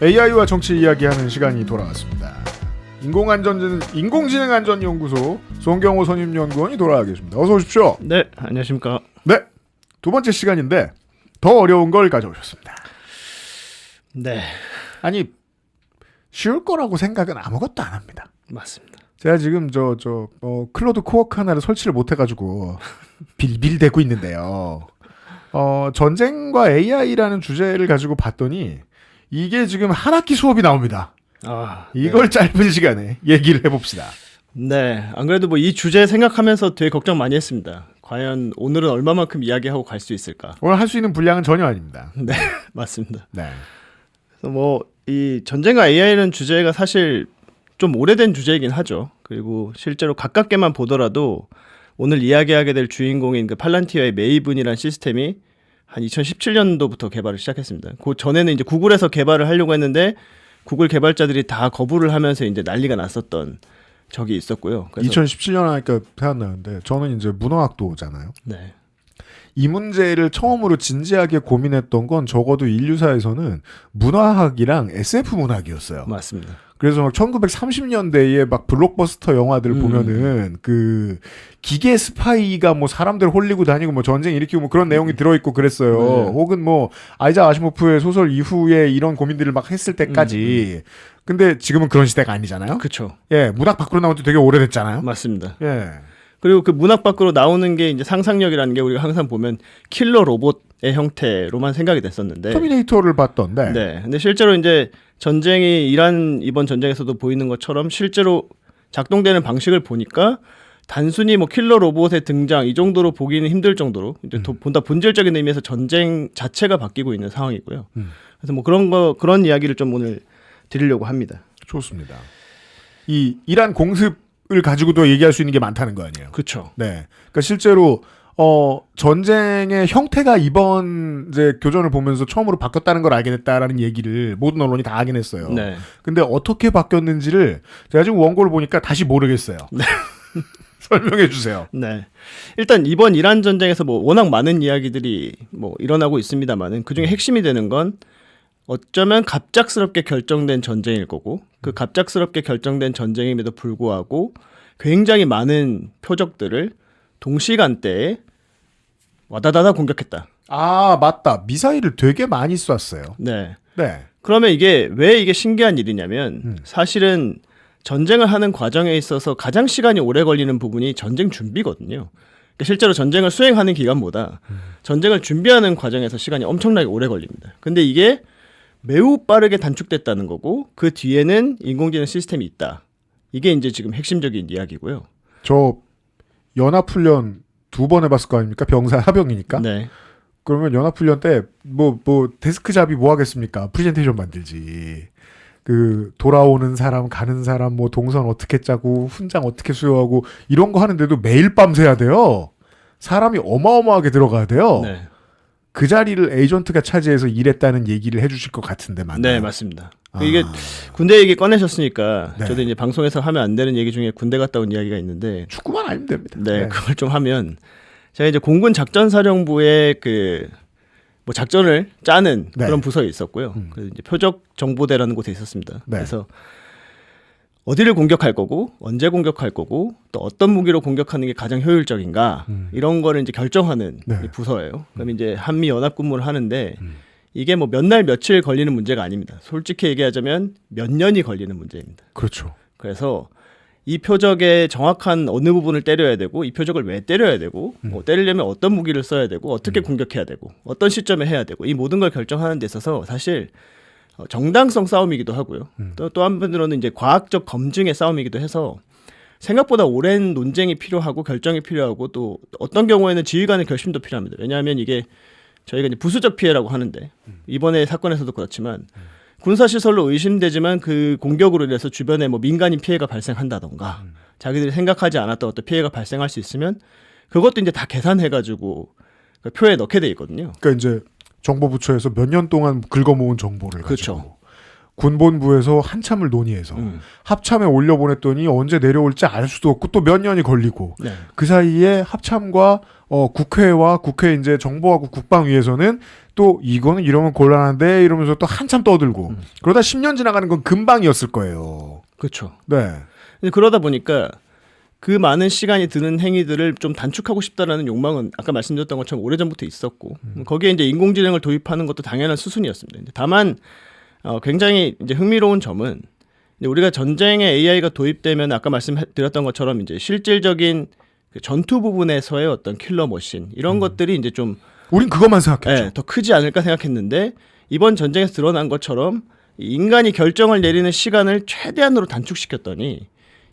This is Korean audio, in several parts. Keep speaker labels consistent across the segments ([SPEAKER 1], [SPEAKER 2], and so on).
[SPEAKER 1] AI와 정치 이야기하는 시간이 돌아왔습니다. 인공지능안전연구소 송경호 선임연구원이 돌아와 계십니다. 어서 오십시오.
[SPEAKER 2] 네, 안녕하십니까.
[SPEAKER 1] 네, 두 번째 시간인데 더 어려운 걸 가져오셨습니다.
[SPEAKER 2] 네,
[SPEAKER 1] 아니 쉬울 거라고 생각은 아무것도 안 합니다.
[SPEAKER 2] 맞습니다.
[SPEAKER 1] 제가 지금 클로드 코워크 하나를 설치를 못해가지고 빌빌대고 있는데요. 전쟁과 AI라는 주제를 가지고 봤더니 이게 지금 한 학기 수업이 나옵니다. 이걸 짧은 시간에 얘기를 해봅시다.
[SPEAKER 2] 네, 안 그래도 뭐 이 주제 생각하면서 되게 걱정 많이 했습니다. 과연 오늘은 얼마만큼 이야기하고 갈 수 있을까?
[SPEAKER 1] 오늘 할 수 있는 분량은 전혀 아닙니다.
[SPEAKER 2] 네, 맞습니다.
[SPEAKER 1] 네.
[SPEAKER 2] 그래서 뭐 이 전쟁과 AI라는 주제가 사실 좀 오래된 주제이긴 하죠. 그리고 실제로 가깝게만 보더라도 오늘 이야기하게 될 주인공인 그 팔란티어의 메이븐이라는 시스템이 한 2017년도부터 개발을 시작했습니다. 그 전에는 이제 구글에서 개발을 하려고 했는데 구글 개발자들이 다 거부를 하면서 이제 난리가 났었던 적이 있었고요. 그래서
[SPEAKER 1] 2017년 하니까 생각나는데 저는 이제 문화학도잖아요.
[SPEAKER 2] 네.
[SPEAKER 1] 이 문제를 처음으로 진지하게 고민했던 건 적어도 인류사에서는 문화학이랑 SF 문학이었어요.
[SPEAKER 2] 맞습니다.
[SPEAKER 1] 그래서 막 1930년대에 막 블록버스터 영화들 보면은 그 기계 스파이가 뭐 사람들 홀리고 다니고 뭐 전쟁 일으키고 뭐 그런 내용이 들어있고 그랬어요.
[SPEAKER 2] 네.
[SPEAKER 1] 혹은 뭐 아이작 아시모프의 소설 이후에 이런 고민들을 막 했을 때까지. 근데 지금은 그런 시대가 아니잖아요.
[SPEAKER 2] 그렇죠.
[SPEAKER 1] 예, 문학 밖으로 나온 지 되게 오래됐잖아요.
[SPEAKER 2] 맞습니다.
[SPEAKER 1] 예.
[SPEAKER 2] 그리고 그 문학 밖으로 나오는 게 이제 상상력이라는 게 우리가 항상 보면 킬러 로봇의 형태로만 생각이 됐었는데.
[SPEAKER 1] 터미네이터를 봤던데.
[SPEAKER 2] 네. 근데 실제로 이제 전쟁이 이번 전쟁에서도 보이는 것처럼 실제로 작동되는 방식을 보니까 단순히 뭐 킬러 로봇의 등장 이 정도로 보기는 힘들 정도로 이제 보다 본질적인 의미에서 전쟁 자체가 바뀌고 있는 상황이고요. 그래서 뭐 그런 이야기를 좀 오늘 드리려고 합니다.
[SPEAKER 1] 좋습니다. 이 이란 공습을 가지고도 얘기할 수 있는 게 많다는 거 아니에요?
[SPEAKER 2] 그렇죠.
[SPEAKER 1] 네. 그러니까 실제로 전쟁의 형태가 이번 이제 교전을 보면서 처음으로 바뀌었다는 걸 알게 됐다라는 얘기를 모든 언론이 다 하긴 했어요.
[SPEAKER 2] 네.
[SPEAKER 1] 근데 어떻게 바뀌었는지를 제가 지금 원고를 보니까 다시 모르겠어요.
[SPEAKER 2] 네.
[SPEAKER 1] 설명해 주세요.
[SPEAKER 2] 네. 일단 이번 이란 전쟁에서 뭐 워낙 많은 이야기들이 뭐 일어나고 있습니다만은 그중에 핵심이 되는 건 어쩌면 갑작스럽게 결정된 전쟁일 거고 그 갑작스럽게 결정된 전쟁임에도 불구하고 굉장히 많은 표적들을 동시간대에 와다다다 공격했다.
[SPEAKER 1] 아, 맞다. 미사일을 되게 많이 쐈어요.
[SPEAKER 2] 네.
[SPEAKER 1] 네.
[SPEAKER 2] 그러면 왜 이게 신기한 일이냐면 사실은 전쟁을 하는 과정에 있어서 가장 시간이 오래 걸리는 부분이 전쟁 준비거든요. 그러니까 실제로 전쟁을 수행하는 기간보다 전쟁을 준비하는 과정에서 시간이 엄청나게 오래 걸립니다. 근데 이게 매우 빠르게 단축됐다는 거고 그 뒤에는 인공지능 시스템이 있다. 이게 이제 지금 핵심적인 이야기고요.
[SPEAKER 1] 저 연합훈련 2번 해봤을 거 아닙니까? 병사 하병이니까.
[SPEAKER 2] 네.
[SPEAKER 1] 그러면 연합훈련 때 뭐 데스크 잡이 뭐 하겠습니까? 프레젠테이션 만들지. 그 돌아오는 사람, 가는 사람, 뭐 동선 어떻게 짜고 훈장 어떻게 수여하고 이런 거 하는데도 매일 밤 새야 돼요. 사람이 어마어마하게 들어가야 돼요.
[SPEAKER 2] 네.
[SPEAKER 1] 그 자리를 에이전트가 차지해서 일했다는 얘기를 해주실 것 같은데 맞나요?
[SPEAKER 2] 네, 맞습니다. 이게 군대 얘기 꺼내셨으니까
[SPEAKER 1] 네.
[SPEAKER 2] 저도 이제 방송에서 하면 안 되는 얘기 중에 군대 갔다 온 이야기가 있는데
[SPEAKER 1] 축구만 아니면 됩니다.
[SPEAKER 2] 네, 그걸 좀 하면 제가 이제 공군 작전사령부의 뭐 작전을 짜는
[SPEAKER 1] 네.
[SPEAKER 2] 그런 부서에 있었고요. 그래서 이제 표적 정보대라는 곳에 있었습니다.
[SPEAKER 1] 네.
[SPEAKER 2] 그래서 어디를 공격할 거고 언제 공격할 거고 또 어떤 무기로 공격하는 게 가장 효율적인가 이런 거를 이제 결정하는
[SPEAKER 1] 네.
[SPEAKER 2] 부서예요. 그럼 이제 한미 연합 근무를 하는데 이게 뭐 몇 날 며칠 걸리는 문제가 아닙니다. 솔직히 얘기하자면 몇 년이 걸리는 문제입니다.
[SPEAKER 1] 그렇죠.
[SPEAKER 2] 그래서 이 표적의 정확한 어느 부분을 때려야 되고 이 표적을 왜 때려야 되고 뭐 때리려면 어떤 무기를 써야 되고 어떻게 공격해야 되고 어떤 시점에 해야 되고 이 모든 걸 결정하는 데 있어서 사실 정당성 싸움이기도 하고요. 또 한편으로는 이제 과학적 검증의 싸움이기도 해서 생각보다 오랜 논쟁이 필요하고 결정이 필요하고 또 어떤 경우에는 지휘관의 결심도 필요합니다. 왜냐하면 이게 저희가 이제 부수적 피해라고 하는데 이번에 사건에서도 그렇지만 군사시설로 의심되지만 그 공격으로 인해서 주변에 뭐 민간인 피해가 발생한다던가 자기들이 생각하지 않았던 어떤 피해가 발생할 수 있으면 그것도 이제 다 계산해가지고 그 표에 넣게 돼 있거든요.
[SPEAKER 1] 그러니까 이제 정보부처에서 몇 년 동안 긁어모은 정보를
[SPEAKER 2] 그렇죠.
[SPEAKER 1] 가지고 군본부에서 한참을 논의해서 합참에 올려보냈더니 언제 내려올지 알 수도 없고 또 몇 년이 걸리고
[SPEAKER 2] 네.
[SPEAKER 1] 그 사이에 합참과 국회와 국회 이제 정보하고 국방위에서는 또 이거는 이러면 곤란한데 이러면서 또 한참 떠들고 그러다 10년 지나가는 건 금방이었을 거예요.
[SPEAKER 2] 그렇죠.
[SPEAKER 1] 네.
[SPEAKER 2] 그러다 보니까 그 많은 시간이 드는 행위들을 좀 단축하고 싶다라는 욕망은 아까 말씀드렸던 것처럼 오래전부터 있었고 거기에 이제 인공지능을 도입하는 것도 당연한 수순이었습니다. 다만 굉장히 이제 흥미로운 점은 이제 우리가 전쟁에 AI가 도입되면 아까 말씀드렸던 것처럼 이제 실질적인 그 전투 부분에서의 어떤 킬러 머신 이런 것들이 이제 좀
[SPEAKER 1] 우린 그것만 생각했죠.
[SPEAKER 2] 더 크지 않을까 생각했는데 이번 전쟁에서 드러난 것처럼 인간이 결정을 내리는 시간을 최대한으로 단축시켰더니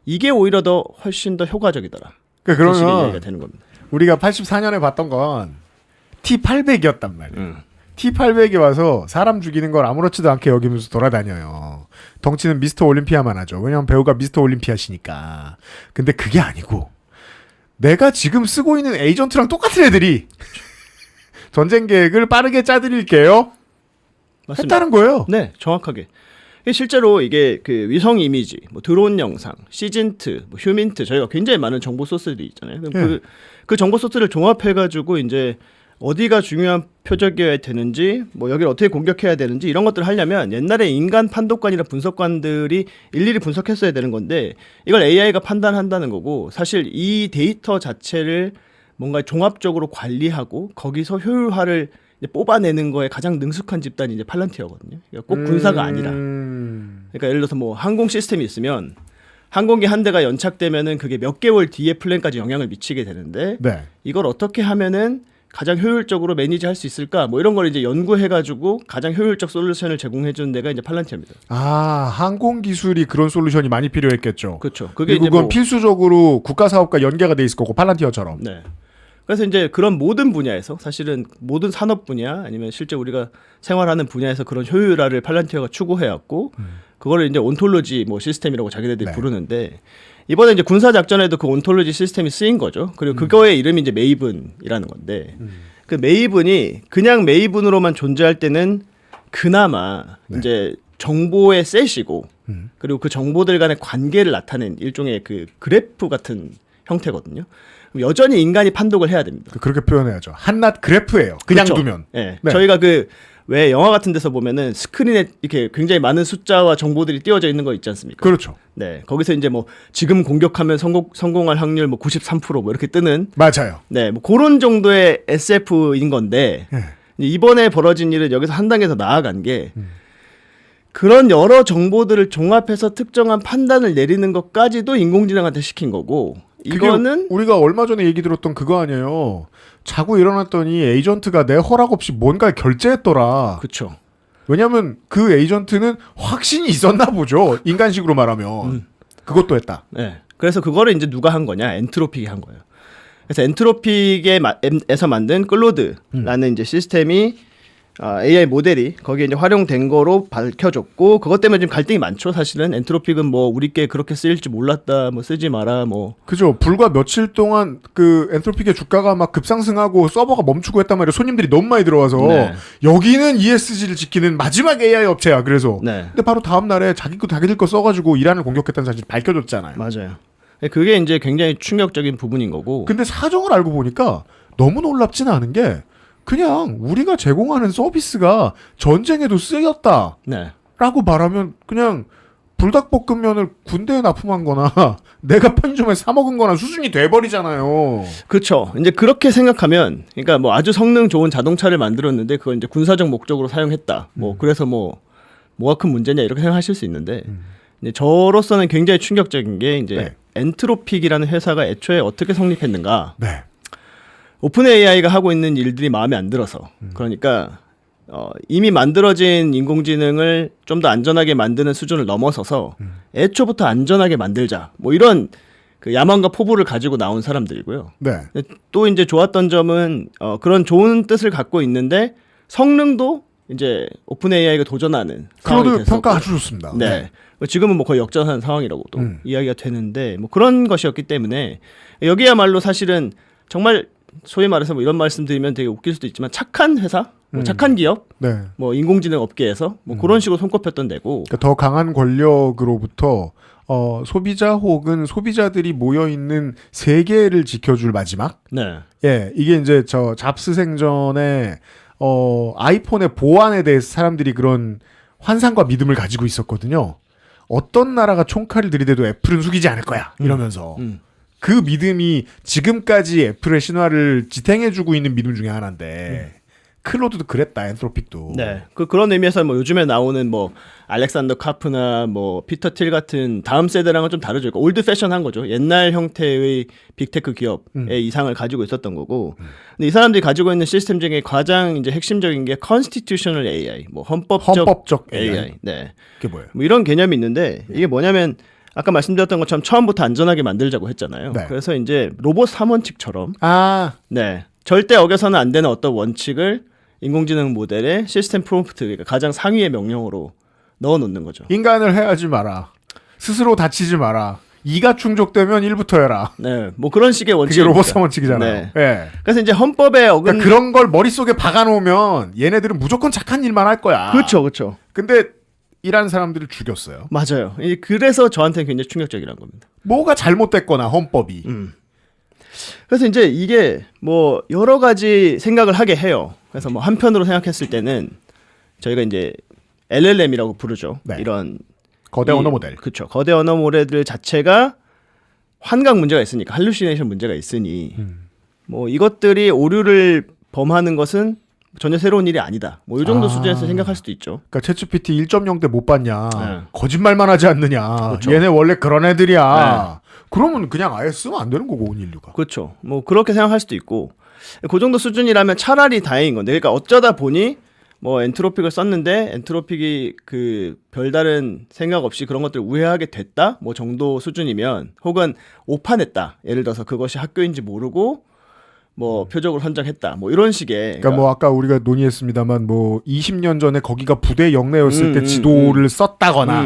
[SPEAKER 2] 이게 오히려 더 훨씬 더 효과적이더라. 그런 식의
[SPEAKER 1] 그러면
[SPEAKER 2] 이야기가 되는 겁니다.
[SPEAKER 1] 우리가 84년에 봤던 건 T800이었단 말이에요. T800이 와서 사람 죽이는 걸 아무렇지도 않게 여기면서 돌아다녀요. 덩치는 미스터 올림피아만 하죠. 왜냐면 배우가 미스터 올림피아시니까. 근데 그게 아니고 내가 지금 쓰고 있는 에이전트랑 똑같은 애들이 전쟁 계획을 빠르게 짜드릴게요.
[SPEAKER 2] 맞습니다.
[SPEAKER 1] 했다는 거예요.
[SPEAKER 2] 네, 정확하게. 실제로 이게 그 위성 이미지, 뭐 드론 영상, 시즌트, 뭐 휴민트 저희가 굉장히 많은 정보 소스들이 있잖아요. 그럼 그 정보 소스를 종합해가지고 이제 어디가 중요한 표적이어야 되는지, 뭐 여기를 어떻게 공격해야 되는지 이런 것들을 하려면 옛날에 인간 판독관이나 분석관들이 일일이 분석했어야 되는 건데 이걸 AI가 판단한다는 거고 사실 이 데이터 자체를 뭔가 종합적으로 관리하고 거기서 효율화를 이제 뽑아내는 거에 가장 능숙한 집단이 이제 팔란티어거든요. 그러니까 꼭 군사가 아니라. 그러니까 예를 들어서 뭐 항공 시스템이 있으면 항공기 한 대가 연착되면은 그게 몇 개월 뒤에 플랜까지 영향을 미치게 되는데
[SPEAKER 1] 네.
[SPEAKER 2] 이걸 어떻게 하면은 가장 효율적으로 매니지할 수 있을까? 뭐 이런 걸 이제 연구해가지고 가장 효율적 솔루션을 제공해주는 데가 이제 팔란티어입니다.
[SPEAKER 1] 아, 항공 기술이 그런 솔루션이 많이 필요했겠죠.
[SPEAKER 2] 그렇죠. 그게
[SPEAKER 1] 그리고
[SPEAKER 2] 이제
[SPEAKER 1] 그건
[SPEAKER 2] 뭐,
[SPEAKER 1] 필수적으로 국가 사업과 연계가 돼 있을 거고 팔란티어처럼.
[SPEAKER 2] 네. 그래서 이제 그런 모든 분야에서 사실은 모든 산업 분야 아니면 실제 우리가 생활하는 분야에서 그런 효율화를 팔란티어가 추구해왔고 그거를 이제 온톨로지 뭐 시스템이라고 자기네들이
[SPEAKER 1] 네.
[SPEAKER 2] 부르는데 이번에 이제 군사 작전에도 그 온톨로지 시스템이 쓰인 거죠. 그리고 그거의 이름이 이제 메이븐이라는 건데 그 메이븐이 그냥 메이븐으로만 존재할 때는 그나마
[SPEAKER 1] 네.
[SPEAKER 2] 이제 정보의 셋이고 그리고 그 정보들 간의 관계를 나타낸 일종의 그 그래프 같은 형태거든요. 그럼 여전히 인간이 판독을 해야 됩니다.
[SPEAKER 1] 그렇게 표현해야죠. 한낱 그래프예요. 그냥
[SPEAKER 2] 그렇죠.
[SPEAKER 1] 두면.
[SPEAKER 2] 네.
[SPEAKER 1] 네.
[SPEAKER 2] 저희가 그 왜 영화 같은 데서 보면은 스크린에 이렇게 굉장히 많은 숫자와 정보들이 띄워져 있는 거 있지 않습니까?
[SPEAKER 1] 그렇죠.
[SPEAKER 2] 네. 거기서 이제 뭐 지금 공격하면 성공할 확률 뭐 93%뭐 이렇게 뜨는
[SPEAKER 1] 맞아요.
[SPEAKER 2] 네. 뭐 그런 정도의 SF인 건데
[SPEAKER 1] 네.
[SPEAKER 2] 이번에 벌어진 일은 여기서 한 단계 더 나아간 게 그런 여러 정보들을 종합해서 특정한 판단을 내리는 것까지도 인공지능한테 시킨 거고 이거는
[SPEAKER 1] 우리가 얼마 전에 얘기 들었던 그거 아니에요. 자고 일어났더니 에이전트가 내 허락 없이 뭔가를 결제했더라.
[SPEAKER 2] 그렇죠.
[SPEAKER 1] 왜냐하면 그 에이전트는 확신이 있었나 보죠. 인간식으로 말하면. 그것도 했다.
[SPEAKER 2] 네. 그래서 그거를 이제 누가 한 거냐? 엔트로픽이 한 거예요. 그래서 엔트로픽에서 만든 클로드라는 이제 시스템이 AI 모델이 거기에 이제 활용된 거로 밝혀졌고 그것 때문에 지금 갈등이 많죠. 사실은 엔트로픽은 뭐 우리께 그렇게 쓰일지 몰랐다, 뭐 쓰지 마라, 뭐
[SPEAKER 1] 그죠. 불과 며칠 동안 그 엔트로픽의 주가가 막 급상승하고 서버가 멈추고 했단 말이에요. 손님들이 너무 많이 들어와서
[SPEAKER 2] 네.
[SPEAKER 1] 여기는 ESG를 지키는 마지막 AI 업체야. 그래서.
[SPEAKER 2] 네.
[SPEAKER 1] 근데 바로 다음 날에 자기들 거 써가지고 이란을 공격했다는 사실 밝혀졌잖아요.
[SPEAKER 2] 맞아요. 그게 이제 굉장히 충격적인 부분인 거고.
[SPEAKER 1] 근데 사정을 알고 보니까 너무 놀랍지는 않은 게 그냥 우리가 제공하는 서비스가 전쟁에도 쓰였다.
[SPEAKER 2] 네.
[SPEAKER 1] 라고 말하면 그냥 불닭볶음면을 군대에 납품한 거나 내가 편의점에 사 먹은 거나 수준이 돼버리잖아요.
[SPEAKER 2] 그렇죠. 이제 그렇게 생각하면 그러니까 뭐 아주 성능 좋은 자동차를 만들었는데 그걸 이제 군사적 목적으로 사용했다. 뭐 그래서 뭐가 큰 문제냐 이렇게 생각하실 수 있는데 이제 저로서는 굉장히 충격적인 게 이제
[SPEAKER 1] 네.
[SPEAKER 2] 엔트로픽이라는 회사가 애초에 어떻게 성립했는가?
[SPEAKER 1] 네.
[SPEAKER 2] 오픈 AI가 하고 있는 일들이 마음에 안 들어서 그러니까 이미 만들어진 인공지능을 좀 더 안전하게 만드는 수준을 넘어서서 애초부터 안전하게 만들자 뭐 이런 그 야망과 포부를 가지고 나온 사람들이고요.
[SPEAKER 1] 네.
[SPEAKER 2] 또 이제 좋았던 점은 그런 좋은 뜻을 갖고 있는데 성능도 이제 오픈 AI가 도전하는 상황이
[SPEAKER 1] 클로드
[SPEAKER 2] 됐었고
[SPEAKER 1] 평가 아주 좋습니다.
[SPEAKER 2] 네. 지금은 뭐 거의 역전한 상황이라고도 이야기가 되는데 뭐 그런 것이었기 때문에 여기야말로 사실은 정말 소위 말해서 뭐 이런 말씀 드리면 되게 웃길 수도 있지만 착한 회사 뭐 착한 기업,
[SPEAKER 1] 네.
[SPEAKER 2] 뭐 인공지능 업계에서 뭐 그런 식으로 손꼽혔던 데고.
[SPEAKER 1] 그러니까 더 강한 권력으로부터 소비자 혹은 소비자들이 모여 있는 세계를 지켜줄 마지막.
[SPEAKER 2] 네.
[SPEAKER 1] 예, 이게 이제 저 잡스 생전에 아이폰의 보안에 대해서 사람들이 그런 환상과 믿음을 가지고 있었거든요. 어떤 나라가 총칼을 들이대도 애플은 숙이지 않을 거야 이러면서 그 믿음이 지금까지 애플의 신화를 지탱해주고 있는 믿음 중에 하나인데 클로드도 그랬다. 엔트로픽도.
[SPEAKER 2] 네. 그런 의미에서 뭐 요즘에 나오는 뭐 알렉산더 카프나 뭐 피터 틸 같은 다음 세대랑은 좀 다르죠. 그러니까 올드 패션한 거죠. 옛날 형태의 빅테크 기업의 이상을 가지고 있었던 거고. 근데 이 사람들이 가지고 있는 시스템 중에 가장 이제 핵심적인 게 constitutional AI, 뭐 헌법적 AI. 네.
[SPEAKER 1] 그게 뭐예요?
[SPEAKER 2] 뭐 이런 개념이 있는데 이게 뭐냐면 아까 말씀드렸던 것처럼 처음부터 안전하게 만들자고 했잖아요.
[SPEAKER 1] 네.
[SPEAKER 2] 그래서 이제 로봇 3원칙처럼
[SPEAKER 1] 네.
[SPEAKER 2] 절대 어겨서는 안 되는 어떤 원칙을 인공지능 모델에 시스템 프롬프트, 그러니까 가장 상위의 명령어로 넣어놓는 거죠.
[SPEAKER 1] 인간을 해하지 마라. 스스로 다치지 마라. 이가 충족되면 1부터 해라.
[SPEAKER 2] 네, 뭐 그런 식의 원칙.
[SPEAKER 1] 그게 로봇 3원칙이잖아요.
[SPEAKER 2] 네.
[SPEAKER 1] 예.
[SPEAKER 2] 그래서 이제 헌법에 어긋.
[SPEAKER 1] 그러니까 그런 걸 머릿속에 박아놓으면 얘네들은 무조건 착한 일만 할 거야.
[SPEAKER 2] 그렇죠.
[SPEAKER 1] 근데 일하는 사람들을 죽였어요.
[SPEAKER 2] 맞아요. 그래서 저한테는 굉장히 충격적이라는 겁니다.
[SPEAKER 1] 뭐가 잘못됐거나 헌법이.
[SPEAKER 2] 그래서 이제 이게 뭐 여러 가지 생각을 하게 해요. 그래서 뭐 한편으로 생각했을 때는 저희가 이제 LLM이라고 부르죠.
[SPEAKER 1] 네.
[SPEAKER 2] 이런
[SPEAKER 1] 거대 언어 모델.
[SPEAKER 2] 그렇죠. 거대 언어 모델들 자체가 환각 문제가 있으니까, 할루시네이션 문제가 있으니 뭐 이것들이 오류를 범하는 것은 전혀 새로운 일이 아니다. 뭐 이 정도 수준에서 생각할 수도 있죠.
[SPEAKER 1] 그러니까 챗GPT 1.0 때 못 봤냐.
[SPEAKER 2] 네.
[SPEAKER 1] 거짓말만 하지 않느냐.
[SPEAKER 2] 그렇죠.
[SPEAKER 1] 얘네 원래 그런 애들이야. 그러면 그냥 아예 쓰면 안 되는 거고 온 인류가.
[SPEAKER 2] 그렇죠. 뭐 그렇게 생각할 수도 있고, 그 정도 수준이라면 차라리 다행인 건데, 그러니까 어쩌다 보니 뭐 엔트로픽을 썼는데 엔트로픽이 그 별다른 생각 없이 그런 것들을 우회하게 됐다 뭐 정도 수준이면, 혹은 오판했다, 예를 들어서 그것이 학교인지 모르고 뭐 표적으로 선정했다 뭐 이런 식의,
[SPEAKER 1] 그러니까 뭐 아까 우리가 논의했습니다만 뭐 20년 전에 거기가 부대 영내였을 때 지도를 썼다거나,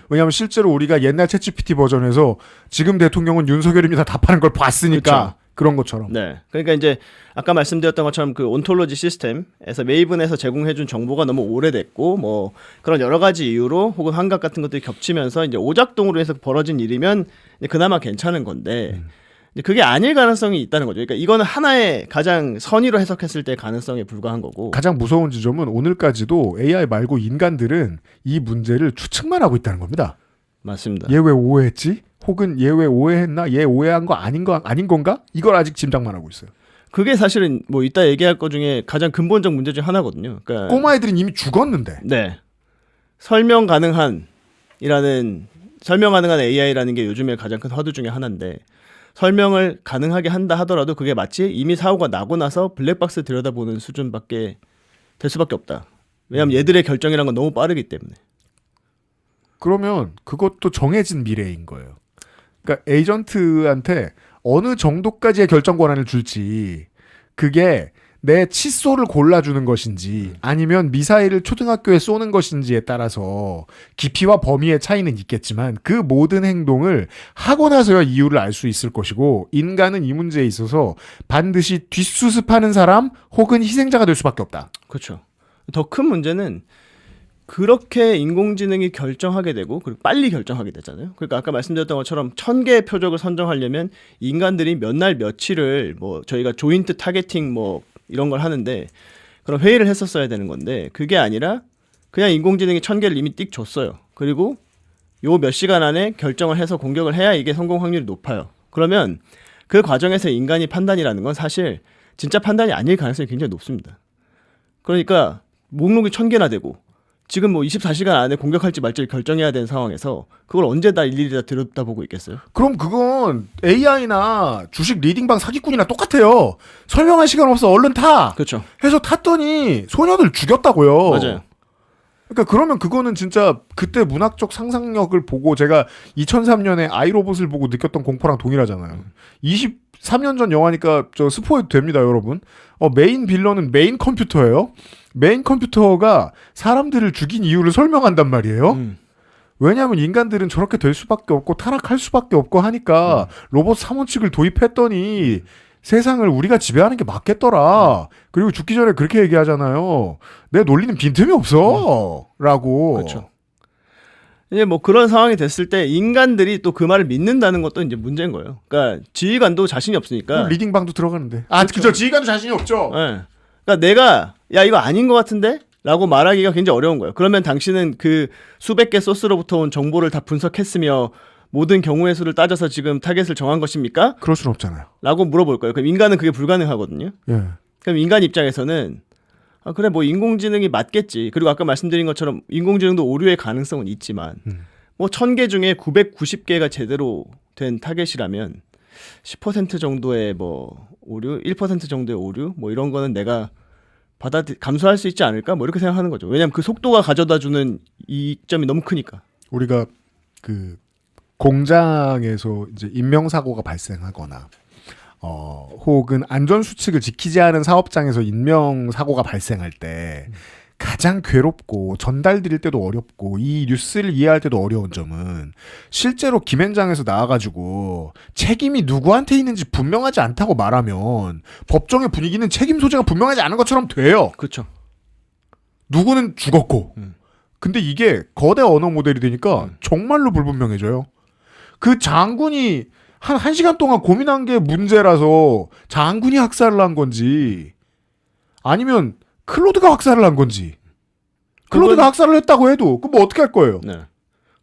[SPEAKER 1] 왜냐하면 실제로 우리가 옛날 챗GPT 버전에서 지금 대통령은 윤석열입니다 답하는 걸 봤으니까.
[SPEAKER 2] 그렇죠.
[SPEAKER 1] 그런 것처럼.
[SPEAKER 2] 네. 그러니까 이제 아까 말씀드렸던 것처럼 그 온톨로지 시스템에서 메이븐에서 제공해준 정보가 너무 오래됐고 뭐 그런 여러 가지 이유로 혹은 환각 같은 것들이 겹치면서 이제 오작동으로 해서 벌어진 일이면 그나마 괜찮은 건데, 그게 아닐 가능성이 있다는 거죠. 그러니까 이거는 하나의 가장 선의로 해석했을 때 가능성에 불과한 거고.
[SPEAKER 1] 가장 무서운 지점은 오늘까지도 AI 말고 인간들은 이 문제를 추측만 하고 있다는 겁니다.
[SPEAKER 2] 맞습니다.
[SPEAKER 1] 얘 왜 오해했지? 혹은 얘 왜 오해했나? 얘 오해한 거 아닌 건가? 이걸 아직 짐작만 하고 있어요.
[SPEAKER 2] 그게 사실은 뭐 이따 얘기할 것 중에 가장 근본적 문제 중 하나거든요. 그러니까
[SPEAKER 1] 꼬마애들은 이미 죽었는데.
[SPEAKER 2] 네. 설명 가능한 AI라는 게 요즘에 가장 큰 화두 중에 하나인데, 설명을 가능하게 한다 하더라도 그게 마치 이미 사고가 나고 나서 블랙박스 들여다보는 수준밖에 될 수밖에 없다. 왜냐하면 얘들의 결정이란 건 너무 빠르기 때문에.
[SPEAKER 1] 그러면 그것도 정해진 미래인 거예요. 그러니까 에이전트한테 어느 정도까지의 결정 권한을 줄지, 그게 내 칫솔을 골라주는 것인지 아니면 미사일을 초등학교에 쏘는 것인지에 따라서 깊이와 범위의 차이는 있겠지만 그 모든 행동을 하고 나서야 이유를 알 수 있을 것이고, 인간은 이 문제에 있어서 반드시 뒷수습하는 사람 혹은 희생자가 될 수밖에 없다.
[SPEAKER 2] 그렇죠. 더 큰 문제는 그렇게 인공지능이 결정하게 되고 그리고 빨리 결정하게 되잖아요. 그러니까 아까 말씀드렸던 것처럼 1000개의 표적을 선정하려면 인간들이 몇 날 며칠을 뭐 저희가 조인트 타겟팅 뭐 이런 걸 하는데 그런 회의를 했었어야 되는 건데, 그게 아니라 그냥 인공지능이 1000개를 이미 띡 줬어요. 그리고 요 몇 시간 안에 결정을 해서 공격을 해야 이게 성공 확률이 높아요. 그러면 그 과정에서 인간이 판단이라는 건 사실 진짜 판단이 아닐 가능성이 굉장히 높습니다. 그러니까 목록이 1000개나 되고 지금 뭐 24시간 안에 공격할지 말지를 결정해야 되는 상황에서 그걸 언제 다 일일이 다 들여다보고 있겠어요?
[SPEAKER 1] 그럼 그건 AI나 주식 리딩방 사기꾼이나 똑같아요. 설명할 시간 없어 얼른 타.
[SPEAKER 2] 그렇죠.
[SPEAKER 1] 해서 탔더니 소녀들 죽였다고요.
[SPEAKER 2] 맞아요.
[SPEAKER 1] 그러니까 그러면 그거는 진짜 그때 문학적 상상력을 보고 제가 2003년에 아이로봇을 보고 느꼈던 공포랑 동일하잖아요. 23년 전 영화니까 저 스포해도 됩니다, 여러분. 메인 빌런은 메인 컴퓨터예요. 메인 컴퓨터가 사람들을 죽인 이유를 설명한단 말이에요. 왜냐하면 인간들은 저렇게 될 수밖에 없고 타락할 수밖에 없고 하니까 로봇 3원칙을 도입했더니 세상을 우리가 지배하는 게 맞겠더라. 그리고 죽기 전에 그렇게 얘기하잖아요. 내 논리는 빈틈이 없어. 라고.
[SPEAKER 2] 그렇죠. 이제 뭐 그런 상황이 됐을 때 인간들이 또 그 말을 믿는다는 것도 이제 문제인 거예요. 그러니까 지휘관도 자신이 없으니까.
[SPEAKER 1] 리딩방도 들어가는데. 아, 그죠. 지휘관도 자신이 없죠.
[SPEAKER 2] 네. 그러니까 내가 야 이거 아닌 것 같은데? 라고 말하기가 굉장히 어려운 거예요. 그러면 당신은 그 수백 개 소스로부터 온 정보를 다 분석했으며 모든 경우의 수를 따져서 지금 타겟을 정한 것입니까?
[SPEAKER 1] 그럴 수는 없잖아요.
[SPEAKER 2] 라고 물어볼 거예요. 그럼 인간은 그게 불가능하거든요.
[SPEAKER 1] 예.
[SPEAKER 2] 그럼 인간 입장에서는 아, 그래 뭐 인공지능이 맞겠지. 그리고 아까 말씀드린 것처럼 인공지능도 오류의 가능성은 있지만 뭐 1000개 중에 990개가 제대로 된 타겟이라면 10% 정도의 뭐 오류, 1% 정도의 오류 뭐 이런 거는 내가 감수할 수 있지 않을까? 뭐 이렇게 생각하는 거죠. 왜냐하면 그 속도가 가져다주는 이점이 너무 크니까.
[SPEAKER 1] 우리가 그 공장에서 이제 인명사고가 발생하거나 혹은 안전수칙을 지키지 않은 사업장에서 인명사고가 발생할 때 가장 괴롭고 전달드릴 때도 어렵고 이 뉴스를 이해할 때도 어려운 점은 실제로 김현장에서 나와가지고 책임이 누구한테 있는지 분명하지 않다고 말하면 법정의 분위기는 책임 소재가 분명하지 않은 것처럼 돼요.
[SPEAKER 2] 그렇죠.
[SPEAKER 1] 누구는 죽었고 근데 이게 거대 언어 모델이 되니까 정말로 불분명해져요. 그 장군이 한 1시간 동안 고민한 게 문제라서 장군이 학살을 한 건지 아니면 클로드가 학살을 한 건지 클로드가 학살을 했다고 해도 그럼 뭐 어떻게 할 거예요?
[SPEAKER 2] 네.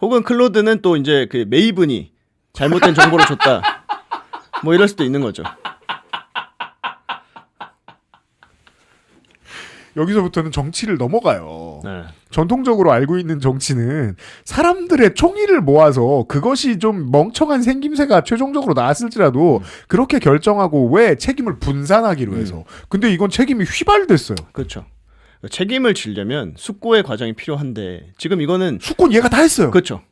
[SPEAKER 2] 혹은 클로드는 또 이제 그 메이븐이 잘못된 정보를 줬다. 뭐 이럴 수도 있는 거죠.
[SPEAKER 1] 여기서부터는 정치를 넘어가요.
[SPEAKER 2] 네.
[SPEAKER 1] 전통적으로 알고 있는 정치는 사람들의 총의를 모아서 그것이 좀 멍청한 생김새가 최종적으로 나왔을지라도 그렇게 결정하고 왜 책임을 분산하기로 해서. 근데 이건 책임이 휘발됐어요.
[SPEAKER 2] 그렇죠. 책임을 지려면 숙고의 과정이 필요한데 지금 이거는
[SPEAKER 1] 수권 얘가 다 했어요.
[SPEAKER 2] 그렇죠.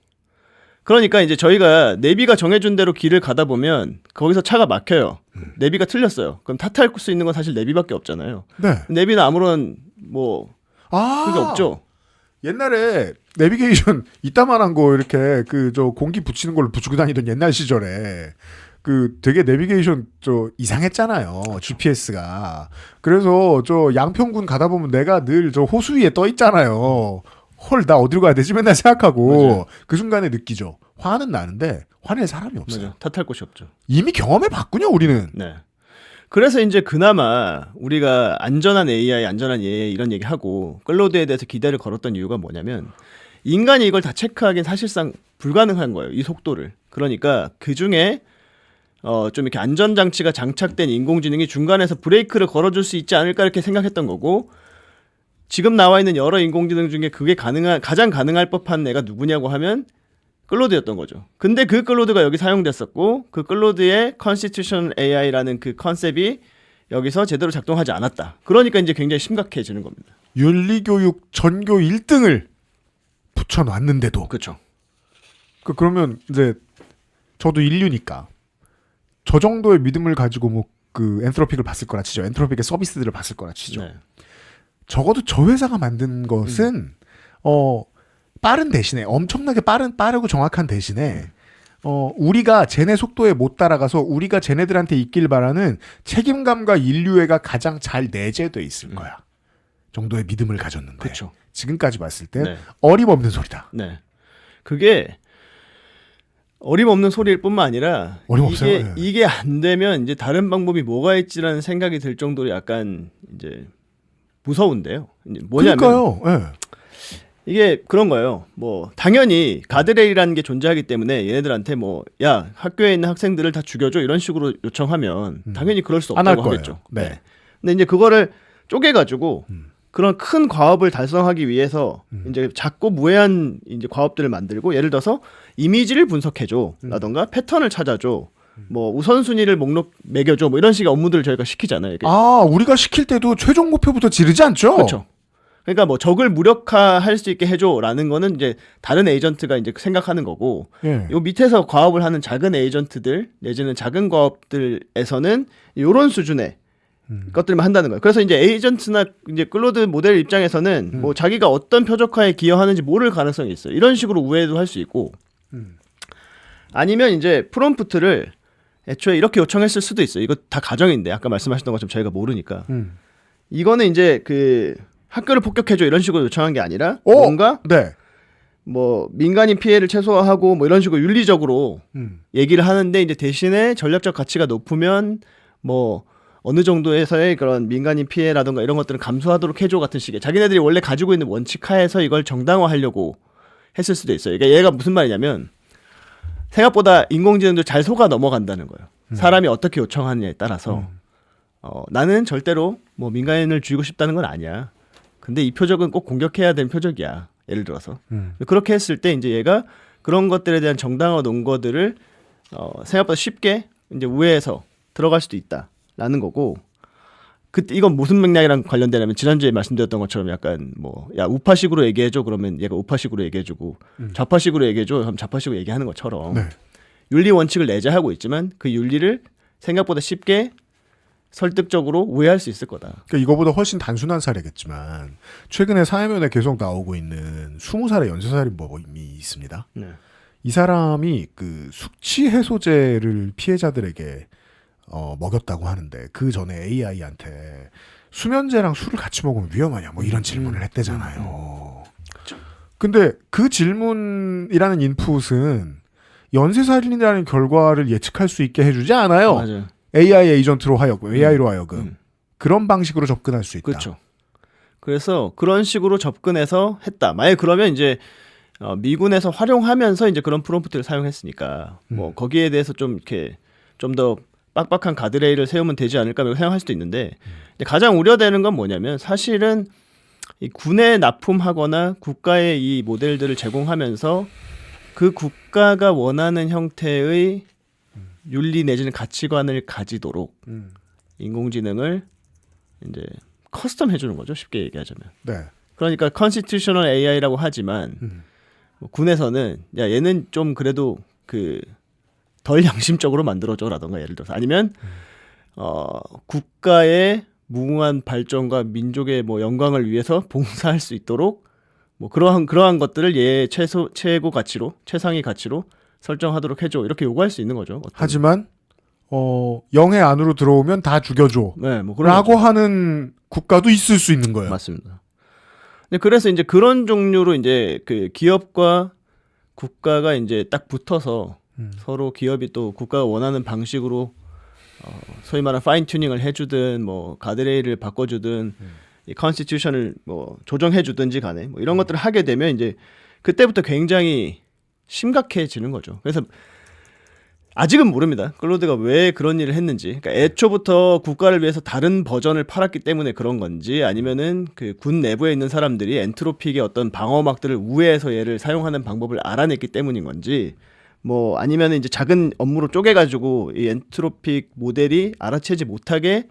[SPEAKER 2] 그러니까 이제 저희가 내비가 정해준 대로 길을 가다 보면 거기서 차가 막혀요. 내비가 틀렸어요. 그럼 탓할 수 있는 건 사실 내비밖에 없잖아요.
[SPEAKER 1] 네.
[SPEAKER 2] 내비는 아무런 뭐 그게 없죠.
[SPEAKER 1] 옛날에 내비게이션 이따만한 거 이렇게 그 저 공기 붙이는 걸로 붙이고 다니던 옛날 시절에 그 되게 내비게이션 저 이상했잖아요. GPS가. 그래서 저 양평군 가다 보면 내가 늘 저 호수 위에 떠 있잖아요. 헐, 나 어디로 가야 되지? 맨날 생각하고
[SPEAKER 2] 맞아요.
[SPEAKER 1] 그 순간에 느끼죠. 화는 나는데 화낼 사람이 없어요.
[SPEAKER 2] 맞아요. 탓할 곳이 없죠.
[SPEAKER 1] 이미 경험해 봤군요, 우리는.
[SPEAKER 2] 네. 그래서 이제 그나마 우리가 안전한 AI 이런 얘기하고 클로드에 대해서 기대를 걸었던 이유가 뭐냐면 인간이 이걸 다 체크하기는 사실상 불가능한 거예요. 이 속도를. 그러니까 그중에 좀 이렇게 안전장치가 장착된 인공지능이 중간에서 브레이크를 걸어줄 수 있지 않을까 이렇게 생각했던 거고 지금 나와 있는 여러 인공지능 중에 그게 가장 가능할 법한 애가 누구냐고 하면 클로드였던 거죠. 근데 그 클로드가 여기 사용됐었고 그 클로드의 Constitution AI라는 그 컨셉이 여기서 제대로 작동하지 않았다. 그러니까 이제 굉장히 심각해지는 겁니다.
[SPEAKER 1] 윤리교육 전교 1등을 붙여놨는데도.
[SPEAKER 2] 그렇죠.
[SPEAKER 1] 그러면 이제 저도 인류니까 저 정도의 믿음을 가지고 뭐 그 엔트로픽을 봤을 거라 치죠. 엔트로픽의 서비스들을 봤을 거라 치죠.
[SPEAKER 2] 네.
[SPEAKER 1] 적어도 저 회사가 만든 것은 빠른 대신에 엄청나게 빠르고 정확한 대신에 우리가 쟤네 속도에 못 따라가서 우리가 쟤네들한테 있길 바라는 책임감과 인류애가 가장 잘 내재돼 있을 거야. 정도의 믿음을 가졌는데
[SPEAKER 2] 그렇죠.
[SPEAKER 1] 지금까지 봤을 때
[SPEAKER 2] 네.
[SPEAKER 1] 어림없는 소리다.
[SPEAKER 2] 네. 그게 어림없는 소리일 뿐만 아니라
[SPEAKER 1] 어림없어요. 예.
[SPEAKER 2] 이게 안 되면 이제 다른 방법이 뭐가 있지라는 생각이 들 정도로 약간 이제 무서운데요. 이제 뭐냐면
[SPEAKER 1] 그러니까요. 예.
[SPEAKER 2] 이게 그런 거예요. 뭐 당연히 가드레일이라는 게 존재하기 때문에 얘네들한테 뭐 야 학교에 있는 학생들을 다 죽여줘 이런 식으로 요청하면 당연히 그럴 수
[SPEAKER 1] 안 할
[SPEAKER 2] 없다고
[SPEAKER 1] 거예요.
[SPEAKER 2] 하겠죠.
[SPEAKER 1] 네.
[SPEAKER 2] 근데 이제 그거를 쪼개가지고 그런 큰 과업을 달성하기 위해서 이제 작고 무해한 이제 과업들을 만들고 예를 들어서 이미지를 분석해줘라던가 패턴을 찾아줘. 뭐 우선순위를 목록 매겨줘 뭐 이런 식의 업무들을 저희가 시키잖아요. 이게.
[SPEAKER 1] 아, 우리가 시킬 때도 최종 목표부터 지르지 않죠?
[SPEAKER 2] 그렇죠. 그러니까 뭐 적을 무력화할 수 있게 해줘라는 거는 이제 다른 에이전트가 이제 생각하는 거고,
[SPEAKER 1] 예.
[SPEAKER 2] 요 밑에서 과업을 하는 작은 에이전트들 내지는 작은 과업들에서는 이런 수준의 것들만 한다는 거예요. 그래서 이제 에이전트나 이제 클로드 모델 입장에서는 뭐 자기가 어떤 표적화에 기여하는지 모를 가능성이 있어요. 이런 식으로 우회도 할 수 있고, 아니면 이제 프롬프트를 애초에 이렇게 요청했을 수도 있어요. 이거 다 가정인데 아까 말씀하셨던 것처럼 저희가 모르니까 이거는 이제 그 학교를 폭격해줘 이런 식으로 요청한 게 아니라 뭔가
[SPEAKER 1] 네.
[SPEAKER 2] 뭐 민간인 피해를 최소화하고 뭐 이런 식으로 윤리적으로 얘기를 하는데 이제 대신에 전략적 가치가 높으면 뭐 어느 정도에서의 그런 민간인 피해라든가 이런 것들은 감수하도록 해줘 같은 식의 자기네들이 원래 가지고 있는 원칙 하에서 이걸 정당화하려고 했을 수도 있어요. 그러니까 얘가 무슨 말이냐면 생각보다 인공지능도 잘 속아 넘어간다는 거예요. 사람이 어떻게 요청하느냐에 따라서 나는 절대로 뭐 민간인을 죽이고 싶다는 건 아니야. 근데 이 표적은 꼭 공격해야 되는 표적이야. 예를 들어서 그렇게 했을 때 이제 얘가 그런 것들에 대한 정당화 논거들을 생각보다 쉽게 이제 우회해서 들어갈 수도 있다라는 거고. 그때 이건 무슨 맥락이랑 관련되냐면 지난주에 말씀드렸던 것처럼 약간 뭐 야 우파식으로 얘기해줘 그러면 얘가 우파식으로 얘기해주고 좌파식으로 얘기해줘 그럼 좌파식으로 얘기하는 것처럼
[SPEAKER 1] 네.
[SPEAKER 2] 윤리 원칙을 내재하고 있지만 그 윤리를 생각보다 쉽게 설득적으로 우회할 수 있을 거다.
[SPEAKER 1] 그러니까 이거보다 훨씬 단순한 사례겠지만 최근에 사회면에 계속 나오고 있는 20살의 연쇄살인범이 있습니다.
[SPEAKER 2] 네.
[SPEAKER 1] 이 사람이 그 숙취 해소제를 피해자들에게 먹였다고 하는데 그 전에 AI한테 수면제랑 술을 같이 먹으면 위험하냐 뭐 이런 질문을 했대잖아요. 근데 그 질문이라는 인풋은 연쇄살인이라는 결과를 예측할 수 있게 해주지 않아요.
[SPEAKER 2] 맞아요.
[SPEAKER 1] AI 에이전트로 하여금, AI로 하여금 그런 방식으로 접근할 수 있다.
[SPEAKER 2] 그렇죠. 그래서 그런 식으로 접근해서 했다. 만약 그러면 이제 미군에서 활용하면서 이제 그런 프롬프트를 사용했으니까 뭐 거기에 대해서 좀 이렇게 좀 더 빡빡한 가드레일을 세우면 되지 않을까 생각할 수도 있는데 가장 우려되는 건 뭐냐면 사실은 이 군에 납품하거나 국가에 이 모델들을 제공하면서 그 국가가 원하는 형태의 윤리 내지는 가치관을 가지도록 인공지능을 이제 커스텀 해주는 거죠. 쉽게 얘기하자면.
[SPEAKER 1] 네.
[SPEAKER 2] 그러니까 컨스티튜셔널 AI라고 하지만 뭐 군에서는 야 얘는 좀 그래도 그 덜 양심적으로 만들어줘라던가 예를 들어서 아니면 국가의 무궁한 발전과 민족의 뭐 영광을 위해서 봉사할 수 있도록 뭐 그러한 것들을 얘 최고 가치로 최상위 가치로 설정하도록 해줘 이렇게 요구할 수 있는 거죠.
[SPEAKER 1] 하지만 영해 안으로 들어오면 다 죽여줘.
[SPEAKER 2] 네, 뭐 그런
[SPEAKER 1] 라고
[SPEAKER 2] 거죠.
[SPEAKER 1] 하는 국가도 있을 수 있는 거예요.
[SPEAKER 2] 맞습니다. 근데 그래서 이제 그런 종류로 이제 그 기업과 국가가 이제 딱 붙어서 서로 기업이 또 국가가 원하는 방식으로 소위 말하는 파인 튜닝을 해주든 뭐 가드레일을 바꿔주든 이 컨스티튜션을 뭐 조정해주든지 간에 뭐 이런 것들을 하게 되면 이제 그때부터 굉장히 심각해지는 거죠. 그래서 아직은 모릅니다. 클로드가 왜 그런 일을 했는지. 그러니까 애초부터 국가를 위해서 다른 버전을 팔았기 때문에 그런 건지 아니면은 그 군 내부에 있는 사람들이 엔트로픽의 어떤 방어막들을 우회해서 얘를 사용하는 방법을 알아냈기 때문인 건지 뭐 아니면은 이제 작은 업무로 쪼개가지고 이 엔트로픽 모델이 알아채지 못하게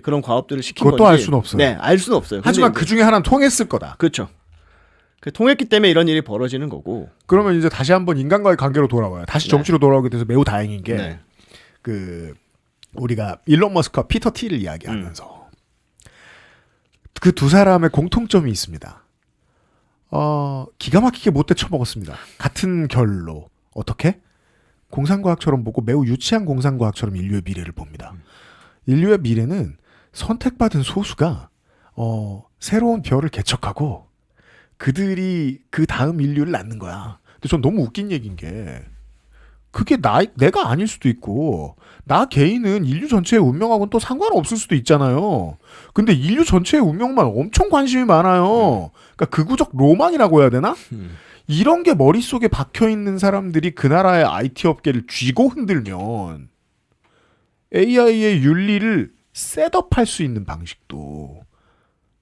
[SPEAKER 2] 그런 과업들을 시킨
[SPEAKER 1] 그것도
[SPEAKER 2] 건지.
[SPEAKER 1] 알 수는 없어요.
[SPEAKER 2] 네, 알 수는 없어요.
[SPEAKER 1] 하지만
[SPEAKER 2] 근데
[SPEAKER 1] 그 중에 하나는 통했을 거다.
[SPEAKER 2] 그렇죠. 그 통했기 때문에 이런 일이 벌어지는 거고.
[SPEAKER 1] 그러면 이제 다시 한번 인간과의 관계로 돌아와요. 다시 정치로 돌아오게 돼서 매우 다행인 게
[SPEAKER 2] 네.
[SPEAKER 1] 그 우리가 일론 머스크와 피터 티를 이야기하면서 그 두 사람의 공통점이 있습니다. 기가 막히게 못돼 쳐먹었습니다. 같은 결로 어떻게? 공상과학처럼 보고 매우 유치한 공상과학처럼 인류의 미래를 봅니다. 인류의 미래는 선택받은 소수가 새로운 별을 개척하고 그들이 그 다음 인류를 낳는 거야. 근데 전 너무 웃긴 얘기인 게 그게 내가 아닐 수도 있고 나 개인은 인류 전체의 운명하고는 또 상관없을 수도 있잖아요. 근데 인류 전체의 운명만 엄청 관심이 많아요. 그러니까 극우적 로망이라고 해야 되나? 이런 게 머릿속에 박혀있는 사람들이 그 나라의 IT 업계를 쥐고 흔들면 AI의 윤리를 셋업할 수 있는 방식도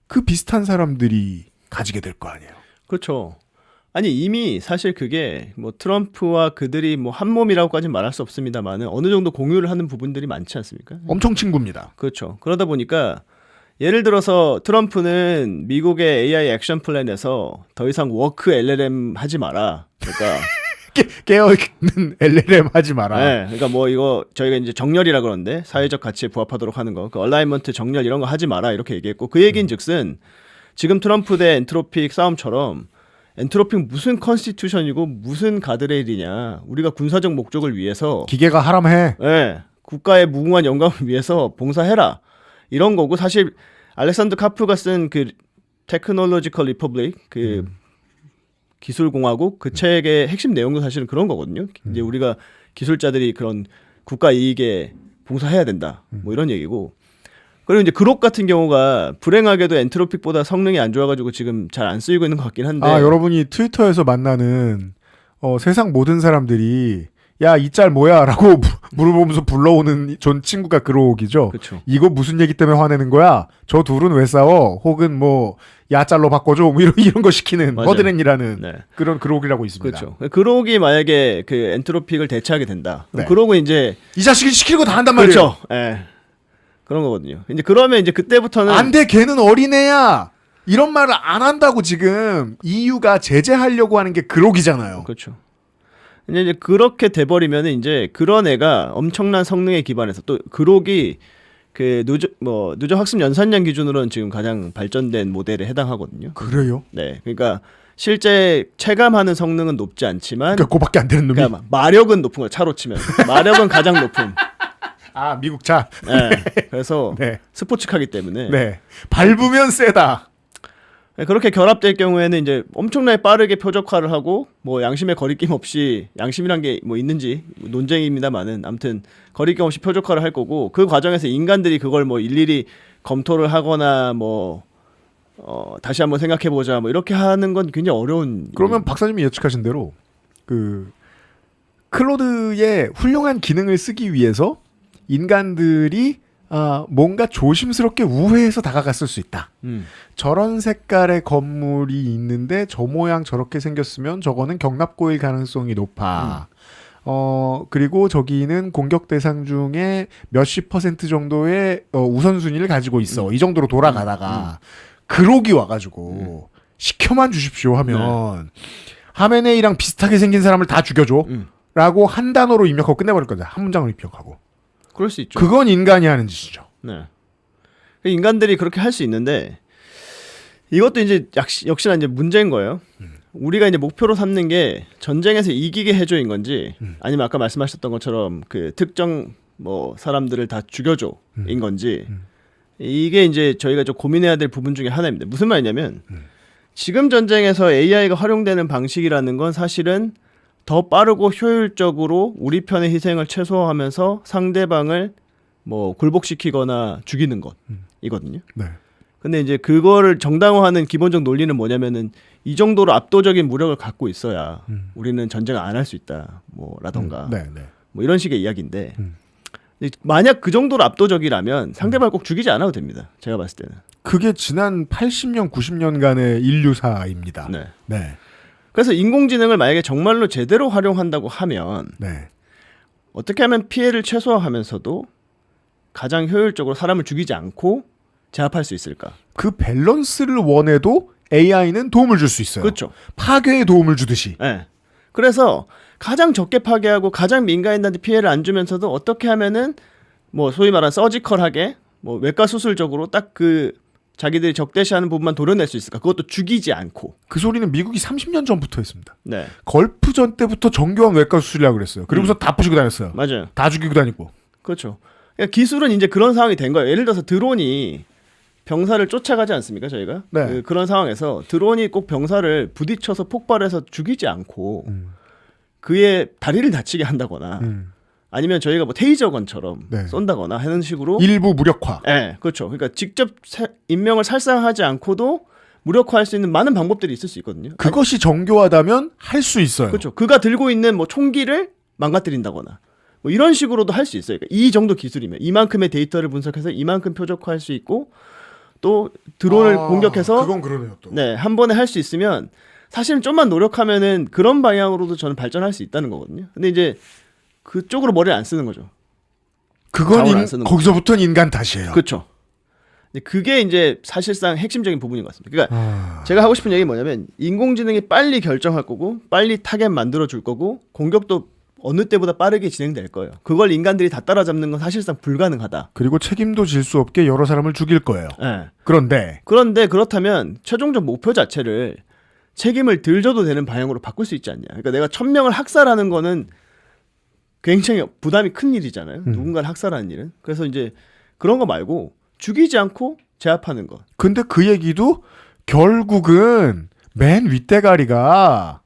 [SPEAKER 1] 그 비슷한 사람들이 가지게 될 거 아니에요.
[SPEAKER 2] 그렇죠. 아니 이미 사실 그게 뭐 트럼프와 그들이 뭐 한 몸이라고까지는 말할 수 없습니다만은 어느 정도 공유를 하는 부분들이 많지 않습니까?
[SPEAKER 1] 엄청 친구입니다.
[SPEAKER 2] 그렇죠. 그러다 보니까 예를 들어서 트럼프는 미국의 AI 액션 플랜에서 더 이상 워크 LLM 하지 마라. 그러니까
[SPEAKER 1] 깨어있는 LLM 하지 마라.
[SPEAKER 2] 네, 그러니까 뭐 이거 저희가 이제 정렬이라 그러는데 사회적 가치에 부합하도록 하는 거, 그 얼라이먼트 정렬 이런 거 하지 마라 이렇게 얘기했고 그 얘기인즉슨 지금 트럼프 대 엔트로픽 싸움처럼 엔트로픽 무슨 컨스티튜션이고 무슨 가드레일이냐 우리가 군사적 목적을 위해서
[SPEAKER 1] 기계가 하람해.
[SPEAKER 2] 네, 국가의 무궁한 영광을 위해서 봉사해라 이런 거고 사실 알렉산더 카프가 쓴 그 테크놀로지컬 리퍼블릭 그 기술공화국 그 책의 핵심 내용도 사실은 그런 거거든요. 이제 우리가 기술자들이 그런 국가 이익에 봉사해야 된다. 뭐 이런 얘기고. 그리고 이제 그록 같은 경우가 불행하게도 엔트로픽보다 성능이 안 좋아가지고 지금 잘 안 쓰이고 있는 것 같긴 한데.
[SPEAKER 1] 아, 여러분이 트위터에서 만나는 세상 모든 사람들이 야, 이 짤 뭐야? 라고 물어보면서 불러오는 전 친구가 그록이죠.
[SPEAKER 2] 그렇죠.
[SPEAKER 1] 이거 무슨 얘기 때문에 화내는 거야? 저 둘은 왜 싸워? 혹은 뭐 야 짤로 바꿔줘? 뭐 이런 거 시키는
[SPEAKER 2] 맞아요.
[SPEAKER 1] 허드렛이라는
[SPEAKER 2] 네.
[SPEAKER 1] 그런 그록이라고 있습니다.
[SPEAKER 2] 그렇죠. 그록이 만약에 그 엔트로픽을 대체하게 된다.
[SPEAKER 1] 네.
[SPEAKER 2] 그록은 이제
[SPEAKER 1] 이 자식이 시키는 거 다 한단 말이에요.
[SPEAKER 2] 그렇죠. 예. 그런 거거든요. 이제 그러면 이제 그때부터는
[SPEAKER 1] 안 돼, 걔는 어린애야. 이런 말을 안 한다고 지금 EU가 제재하려고 하는 게 그록이잖아요.
[SPEAKER 2] 그렇죠. 이제 그렇게 돼버리면 이제 그런 애가 엄청난 성능에 기반해서 또 그록이 그 누적 학습 연산량 기준으로는 지금 가장 발전된 모델에 해당하거든요.
[SPEAKER 1] 그래요?
[SPEAKER 2] 네, 그러니까 실제 체감하는 성능은 높지 않지만
[SPEAKER 1] 그러니까 그거밖에 안 되는 놈이.
[SPEAKER 2] 그러니까 마력은 높은 거예요. 차로 치면 마력은 가장 높은.
[SPEAKER 1] 아, 미국 차.
[SPEAKER 2] 네, 그래서
[SPEAKER 1] 네.
[SPEAKER 2] 스포츠카기 때문에
[SPEAKER 1] 네. 밟으면 세다.
[SPEAKER 2] 네, 그렇게 결합될 경우에는 이제 엄청나게 빠르게 표적화를 하고 뭐 양심의 거리낌 없이 양심이란 게 뭐 있는지 논쟁입니다만은 아무튼 거리낌 없이 표적화를 할 거고 그 과정에서 인간들이 그걸 뭐 일일이 검토를 하거나 뭐 다시 한번 생각해 보자 뭐 이렇게 하는 건 굉장히 어려운.
[SPEAKER 1] 그러면 박사님이 예측하신 대로 그 클로드의 훌륭한 기능을 쓰기 위해서 인간들이 뭔가 조심스럽게 우회해서 다가갔을 수 있다. 저런 색깔의 건물이 있는데 저 모양 저렇게 생겼으면 저거는 경납고일 가능성이 높아. 그리고 저기는 공격 대상 중에 몇십 % 정도의 우선순위를 가지고 있어. 이 정도로 돌아가다가 그록이 와가지고 시켜만 주십시오 하면 하메네이랑 비슷하게 생긴 사람을 다 죽여줘. 라고 한 단어로 입력하고 끝내버릴 거다. 한 문장으로 입력하고.
[SPEAKER 2] 그럴 수 있죠.
[SPEAKER 1] 그건 인간이 하는 짓이죠.
[SPEAKER 2] 네. 인간들이 그렇게 할 수 있는데 이것도 이제 역시나 이제 문제인 거예요. 우리가 이제 목표로 삼는 게 전쟁에서 이기게 해줘인 건지 아니면 아까 말씀하셨던 것처럼 그 특정 뭐 사람들을 다 죽여줘인 건지 이게 이제 저희가 좀 고민해야 될 부분 중에 하나입니다. 무슨 말이냐면 지금 전쟁에서 AI가 활용되는 방식이라는 건 사실은 더 빠르고 효율적으로 우리 편의 희생을 최소화하면서 상대방을 뭐 굴복시키거나 죽이는 것이거든요.
[SPEAKER 1] 네.
[SPEAKER 2] 근데 이제 그거를 정당화하는 기본적 논리는 뭐냐면은 이 정도로 압도적인 무력을 갖고 있어야 우리는 전쟁을 안 할 수 있다. 뭐라던가
[SPEAKER 1] 네, 네.
[SPEAKER 2] 뭐 이런 식의 이야기인데 만약 그 정도로 압도적이라면 상대방을 꼭 죽이지 않아도 됩니다. 제가 봤을 때는.
[SPEAKER 1] 그게 지난 80년, 90년간의 인류사입니다.
[SPEAKER 2] 네.
[SPEAKER 1] 네.
[SPEAKER 2] 그래서 인공지능을 만약에 정말로 제대로 활용한다고 하면
[SPEAKER 1] 네.
[SPEAKER 2] 어떻게 하면 피해를 최소화하면서도 가장 효율적으로 사람을 죽이지 않고 제압할 수 있을까?
[SPEAKER 1] 그 밸런스를 원해도 AI는 도움을 줄 수 있어요.
[SPEAKER 2] 그렇죠.
[SPEAKER 1] 파괴에 도움을 주듯이.
[SPEAKER 2] 네. 그래서 가장 적게 파괴하고 가장 민간인한테 피해를 안 주면서도 어떻게 하면은 뭐 소위 말하는 서지컬하게 뭐 외과 수술적으로 딱 그 자기들이 적대시하는 부분만 도려낼 수 있을까? 그것도 죽이지 않고.
[SPEAKER 1] 그 소리는 미국이 30년 전부터 했습니다.
[SPEAKER 2] 네.
[SPEAKER 1] 걸프전 때부터 정교한 외과 수술이라고 그랬어요. 그러고서 다 부시고 다녔어요.
[SPEAKER 2] 맞아요.
[SPEAKER 1] 다 죽이고 다니고.
[SPEAKER 2] 그렇죠. 그러니까 기술은 이제 그런 상황이 된 거예요. 예를 들어서 드론이 병사를 쫓아가지 않습니까, 저희가?
[SPEAKER 1] 네.
[SPEAKER 2] 그런 상황에서 드론이 꼭 병사를 부딪혀서 폭발해서 죽이지 않고 그의 다리를 다치게 한다거나 아니면 저희가 뭐 테이저건처럼
[SPEAKER 1] 네.
[SPEAKER 2] 쏜다거나 하는 식으로
[SPEAKER 1] 일부 무력화.
[SPEAKER 2] 네, 그렇죠. 그러니까 직접 인명을 살상하지 않고도 무력화할 수 있는 많은 방법들이 있을 수 있거든요.
[SPEAKER 1] 그것이 정교하다면 할 수 있어요.
[SPEAKER 2] 그렇죠. 그가 들고 있는 뭐 총기를 망가뜨린다거나 뭐 이런 식으로도 할 수 있어요. 그러니까 이 정도 기술이면 이만큼의 데이터를 분석해서 이만큼 표적화할 수 있고 또 드론을 공격해서
[SPEAKER 1] 그건 그러네요 또.
[SPEAKER 2] 네, 한 번에 할 수 있으면 사실은 좀만 노력하면은 그런 방향으로도 저는 발전할 수 있다는 거거든요. 근데 이제 그쪽으로 머리를 안 쓰는 거죠.
[SPEAKER 1] 그건
[SPEAKER 2] 자원을 안 쓰는
[SPEAKER 1] 거기서부터는 인간 탓이에요.
[SPEAKER 2] 그렇죠. 근데 그게 이제 사실상 핵심적인 부분인 것 같습니다. 그러니까 제가 하고 싶은 얘기 뭐냐면 인공지능이 빨리 결정할 거고 빨리 타겟 만들어 줄 거고 공격도 어느 때보다 빠르게 진행될 거예요. 그걸 인간들이 다 따라잡는 건 사실상 불가능하다.
[SPEAKER 1] 그리고 책임도 질 수 없게 여러 사람을 죽일 거예요.
[SPEAKER 2] 네.
[SPEAKER 1] 그런데
[SPEAKER 2] 그렇다면 최종적 목표 자체를 책임을 덜 져도 되는 방향으로 바꿀 수 있지 않냐. 그러니까 내가 1000명을 학살하는 거는 굉장히 부담이 큰 일이잖아요. 누군가를 학살하는 일은. 그래서 이제 그런 거 말고 죽이지 않고 제압하는 것.
[SPEAKER 1] 근데 그 얘기도 결국은 맨 윗대가리가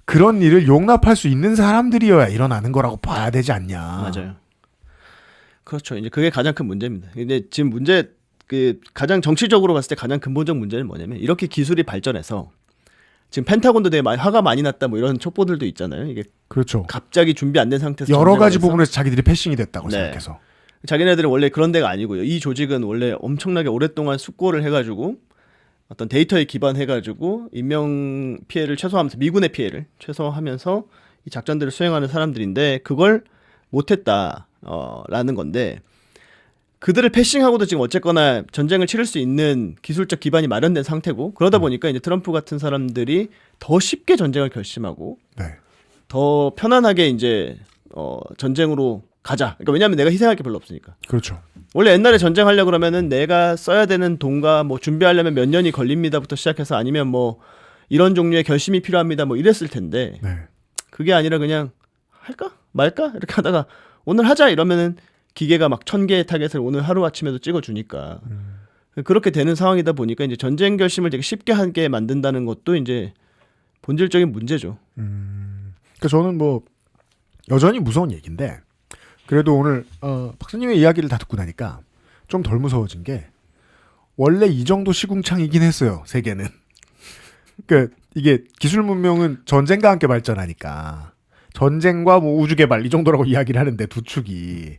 [SPEAKER 1] 그런 일을 용납할 수 있는 사람들이어야 일어나는 거라고 봐야 되지 않냐.
[SPEAKER 2] 맞아요. 그렇죠. 이제 그게 가장 큰 문제입니다. 근데 지금 문제 그 가장 정치적으로 봤을 때 가장 근본적 문제는 뭐냐면 이렇게 기술이 발전해서 지금 펜타곤도 되게 화가 많이 났다 뭐 이런 촉보들도 있잖아요. 이게
[SPEAKER 1] 그렇죠.
[SPEAKER 2] 갑자기 준비 안 된 상태에서
[SPEAKER 1] 여러 가지
[SPEAKER 2] 전쟁을 해서
[SPEAKER 1] 부분에서 자기들이 패싱이 됐다고
[SPEAKER 2] 네.
[SPEAKER 1] 생각해서.
[SPEAKER 2] 자기네들은 원래 그런 데가 아니고요. 이 조직은 원래 엄청나게 오랫동안 숙고를 해가지고 어떤 데이터에 기반해가지고 인명 피해를 최소화하면서 미군의 피해를 최소화하면서 이 작전들을 수행하는 사람들인데 그걸 못했다라는 건데 그들을 패싱하고도 지금 어쨌거나 전쟁을 치를 수 있는 기술적 기반이 마련된 상태고 그러다 보니까 이제 트럼프 같은 사람들이 더 쉽게 전쟁을 결심하고
[SPEAKER 1] 네.
[SPEAKER 2] 더 편안하게 이제 전쟁으로 가자. 그러니까 왜냐하면 내가 희생할 게 별로 없으니까.
[SPEAKER 1] 그렇죠.
[SPEAKER 2] 원래 옛날에 전쟁하려 그러면은 내가 써야 되는 돈과 뭐 준비하려면 몇 년이 걸립니다부터 시작해서 아니면 뭐 이런 종류의 결심이 필요합니다 뭐 이랬을 텐데
[SPEAKER 1] 네.
[SPEAKER 2] 그게 아니라 그냥 할까 말까 이렇게 하다가 오늘 하자 이러면은 기계가 막 1000개의 타겟을 오늘 하루아침에도 찍어주니까 그렇게 되는 상황이다 보니까 이제 전쟁 결심을 되게 쉽게 하게 만든다는 것도 이제 본질적인 문제죠.
[SPEAKER 1] 그러니까 저는 뭐 여전히 무서운 얘기인데 그래도 오늘 박사님의 이야기를 다 듣고 나니까 좀 덜 무서워진 게 원래 이 정도 시궁창이긴 했어요. 세계는. 그러니까 이게 기술 문명은 전쟁과 함께 발전하니까 전쟁과 뭐 우주 개발 이 정도라고 이야기를 하는데 두 축이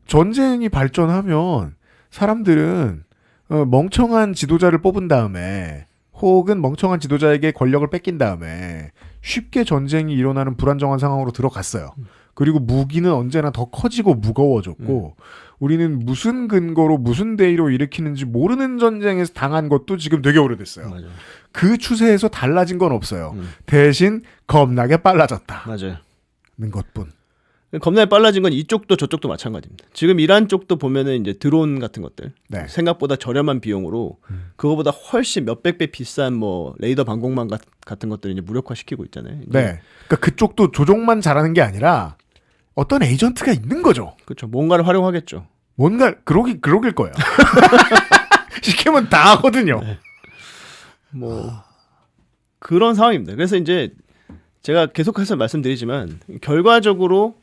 [SPEAKER 1] 전쟁이 발전하면 사람들은 멍청한 지도자를 뽑은 다음에 혹은 멍청한 지도자에게 권력을 뺏긴 다음에 쉽게 전쟁이 일어나는 불안정한 상황으로 들어갔어요. 그리고 무기는 언제나 더 커지고 무거워졌고 우리는 무슨 근거로 무슨 대의로 일으키는지 모르는 전쟁에서 당한 것도 지금 되게 오래됐어요.
[SPEAKER 2] 맞아요.
[SPEAKER 1] 그 추세에서 달라진 건 없어요. 대신 겁나게 빨라졌다.
[SPEAKER 2] 맞아요.
[SPEAKER 1] 는 것뿐.
[SPEAKER 2] 겁나게 빨라진 건 이쪽도 저쪽도 마찬가지입니다. 지금 이란 쪽도 보면은 이제 드론 같은 것들
[SPEAKER 1] 네.
[SPEAKER 2] 생각보다 저렴한 비용으로 그거보다 훨씬 몇백 배 비싼 뭐 레이더 방공망 같은 것들을 이제 무력화시키고 있잖아요. 이제
[SPEAKER 1] 네. 그러니까 그쪽도 조종만 잘하는 게 아니라 어떤 에이전트가 있는 거죠.
[SPEAKER 2] 그렇죠. 뭔가를 활용하겠죠.
[SPEAKER 1] 뭔가 그러길 거예요. 시키면 다 하거든요.
[SPEAKER 2] 네. 뭐 그런 상황입니다. 그래서 이제 제가 계속해서 말씀드리지만 결과적으로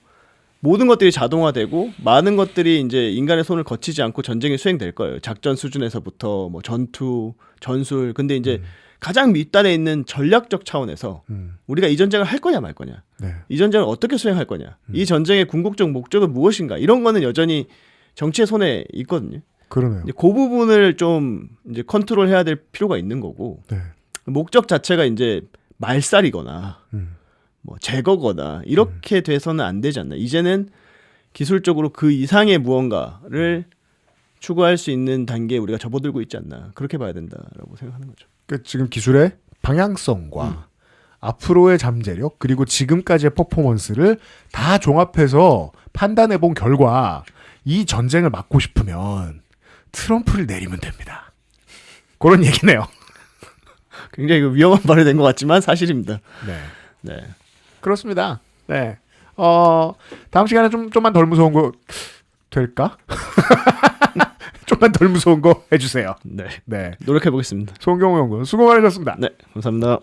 [SPEAKER 2] 모든 것들이 자동화되고 많은 것들이 이제 인간의 손을 거치지 않고 전쟁이 수행될 거예요. 작전 수준에서부터 뭐 전투, 전술. 근데 이제 가장 밑단에 있는 전략적 차원에서 우리가 이 전쟁을 할 거냐 말 거냐.
[SPEAKER 1] 네.
[SPEAKER 2] 이 전쟁을 어떻게 수행할 거냐. 이 전쟁의 궁극적 목적은 무엇인가. 이런 거는 여전히 정치의 손에 있거든요.
[SPEAKER 1] 그러네요.
[SPEAKER 2] 이제 그 부분을 좀 이제 컨트롤해야 될 필요가 있는 거고.
[SPEAKER 1] 네.
[SPEAKER 2] 목적 자체가 이제 말살이거나 뭐 제거거나 이렇게 돼서는 안 되지 않나. 이제는 기술적으로 그 이상의 무언가를 추구할 수 있는 단계에 우리가 접어들고 있지 않나. 그렇게 봐야 된다라고 생각하는 거죠.
[SPEAKER 1] 그러니까 지금 기술의 방향성과 앞으로의 잠재력 그리고 지금까지의 퍼포먼스를 다 종합해서 판단해 본 결과 이 전쟁을 막고 싶으면 트럼프를 내리면 됩니다. 그런 얘기네요.
[SPEAKER 2] 굉장히 위험한 발이 된 것 같지만 사실입니다.
[SPEAKER 1] 네.
[SPEAKER 2] 네.
[SPEAKER 1] 그렇습니다. 네. 다음 시간에 좀만 덜 무서운 거 될까? 좀만 덜 무서운 거 해주세요.
[SPEAKER 2] 네.
[SPEAKER 1] 네.
[SPEAKER 2] 노력해 보겠습니다.
[SPEAKER 1] 송경호 연구원 수고 많으셨습니다.
[SPEAKER 2] 네. 감사합니다.